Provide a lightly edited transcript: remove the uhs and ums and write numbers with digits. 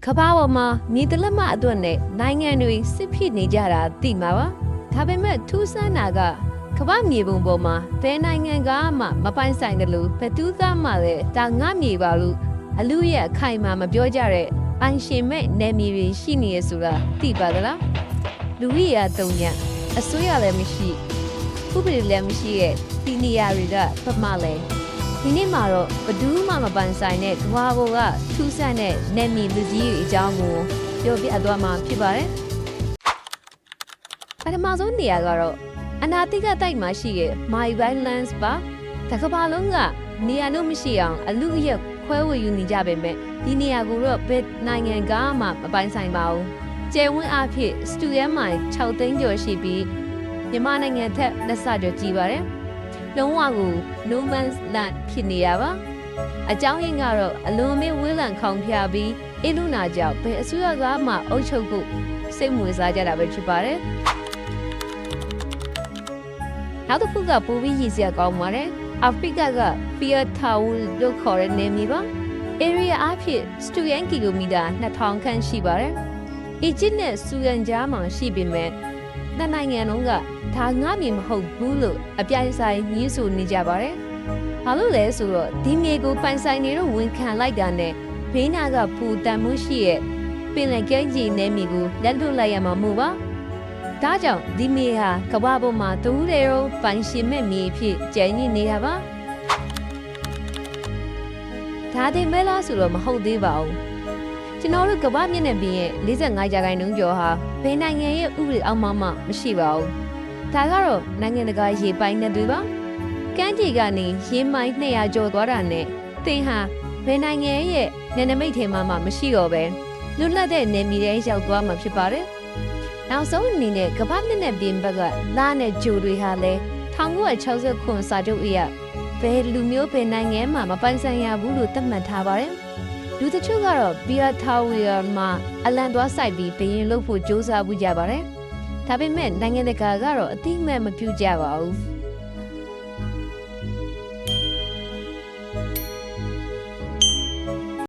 ကဘာပေါ်မှာမြေတလက်မအတွက်နဲ့နိုင်ငံတွေစစ်ဖြစ်နေကြတာသိမှာပါဒါပေမဲ့ထူးဆန်းတာကကဘာမြေပုံပေါ်မှာဘယ်နိုင်ငံကမှမပိုင်ဆိုင်တယ်လို့ဘယ်သူကမှလည်းဒါငါမြေပါလို့အလူရဲ့အခိုင်အမာမပြောကြတဲ့ပိုင်ရှင်မဲ့နယ်မြေတွေရှိနေရဆိုတာသိပါသလားလူကြီးရတုံညအစိုးရလည်းမရှိဥပဒေလည်းမရှိရဲ့ဒီနေရာတွေကဘာမှလည်းဒီနေ့မှာတော့ဘဒူးမှမပိုင်ဆိုင်တဲ့ကဘာပေါ်ကထူးဆန်းတဲ့နယ်မြေလူကြီးတွေအကြောင်းကိုပြောပြသွားမှာဖြစ်ပါတယ်ပထမဆုံးနေရာကတော့အနာတိကတိုက်မှာရှိတဲ့ My Violence ပါတကဘာလုံးကနေရာလို့မရှိအောင်အလူအရက်ခွဲဝေယူနေကြပေမဲ့ဒီနေရာကိုတော့ဘယ်နိုင်ငံကမှမပိုင်ဆိုင်ပါဘူးကျယ်ဝန်းအဖြစ်စတူဒီယမ်မိုင်6သိန်းကျော်ရှိပြီးမြန်မာနိုင်ငံထက်လက်ဆကျော်ကြီးပါတယ်လုံးဝကို no man's land ဖြစ်နေရပါအကြောင်းရင်းကတော့အလွန်မင်းဝေးလံခေါင်ဖျားပြီးအင်းလူနာကြောင့်ဘယ်အစိုးရကမှအုပ်ချုပ်ဖို့စိတ်ဝင်စားကြတာပဲဖြစ်ပါတယ်နောက်တစ်ခုကပိုပြီးရည်စရာကောင်းပါတယ်အာဖရိကက Fear Town လို့ခေါ်တဲ့နေမြေပါ area အဖြစ်စတူဒီယမ်ကီလိုမီတာ2000ခန့်ရှိပါတယ်အီဂျစ်နဲ့ဆူဒန်ကြားမှာရှိပေမဲ့နှစ်နိုင်ငံလုံးကဒါငါမြေမဟုတ်ဘူးလို့အပြိုင်ဆိုင်ညှိဆိုနေကြပါတယ်ဘာလို့လဲဆိုတော့ဒီမြေကိုပိုင်ဆိုင်နေတော့ဝန်ခံလိုက်တာနဲ့ဘေးနာကပူတန်မှုရှိရဲ့ပင်လယ်ကမ်းခြေနယ်မြေကိုလက်လွတ်လိုက်ရမှာမို့ပါဒါကြောင့်ဒီမြေဟာကမ္ဘာပေါ်မှာတူးတယ်ရောပိုင်ရှင်မဲ့မြေဖြစ်ကျန်ရစ်နေတာပါဒါတင်မဲလားဆိုတော့မဟုတ်သေးပါဘူးကျွန်တော်တို့ကမ္ဘာမျက်နှာပြင်ရဲ့45ရာခိုင်နှုန်းကျော်ဟာဘယ်နိုင်ငံရဲ့ဥပဒေအောက်မှာမှမရှိပါဘူးဒါကတော့နိုင်ငံတကာရေပိုင်နယ်တွေပါကမ်းခြေကနေရေမိုင်200ကျော်သွားတာနဲ့သင်ဟာဘယ်နိုင်ငံရဲ့နယ်နိမိတ်ထဲမှာမှမရှိတော့ပဲလွတ်လပ်တဲ့နယ်မြေတွေရောက်သွားမှာဖြစ်ပါတယ်နောက်ဆုံးအနေနဲ့ကမ္ဘာမျက်နှာပြင်ဘက်ကလာနဲ့ဂျိုတွေဟာလဲ1960ခုစာချုပ်အရဘယ်လူမျိုးဘယ်နိုင်ငံမှမပိုင်ဆိုင်ရဘူးလို့သတ်မှတ်ထားပါတယ်လူတချို့ကတော့ဘီယာထာဝီယာမှာအလံသွားဆိုင်ပြီးဘရင်လုပ်ဖို့ကြိုးစားမှုကြပါတယ်ဒါပေမဲ့နိုင်ငံတကာကတော့အတိအမဲ့မပြုကြပါဘူး